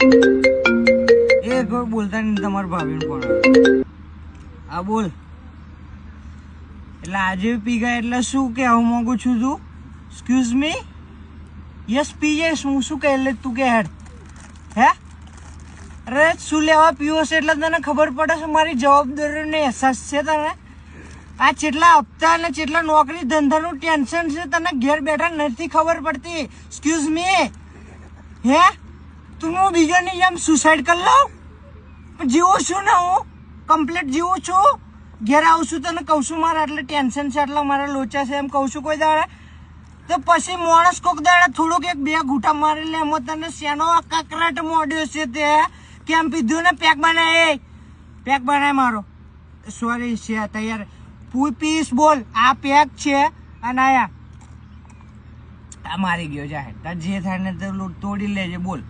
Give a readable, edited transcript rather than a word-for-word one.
એ કોઈ બોલતા નહીં તમારા ભાભીને પણ હા બોલ એટલે આજે પી ગયા એટલે શું કહેવા માંગુ છું તું એક્સક્યુઝ મી યસ પી જઈશ હું શું કહે એટલે તું કે હેડ હે અરે શું લેવા પીવો છે એટલે તને ખબર પડે છે મારી જવાબદારીનો અહેસાસ છે તને આ જેટલા હપ્તા અને જેટલા નોકરી ધંધાનું ટેન્શન છે તને ઘેર બેઠા નથી ખબર પડતી એક્સક્યુઝ મી હે તું હું બીજાની જેમ સુસાઇડ કરી લઉં પણ જીવું છું ને હું કમ્પ્લીટ જીવું છું ઘેર આવું છું તને કહું છું મારે એટલે ટેન્શન છે એટલે મારા લોચા છે એમ કહું છું કોઈ દાડે તો પછી માણસ કોક દાડે થોડુંક એક બે ઘૂંટા મારી લે એમાં તને શેનો કકરાટ મોડ્યો છે તે કેમ પીધું ને પેક બનાય મારો સોરી છે તૈયાર પીસ બોલ આ પેક છે અને આયા આ મારી ગયો જાહેર તાર જે થાય ને તોડી લેજે બોલ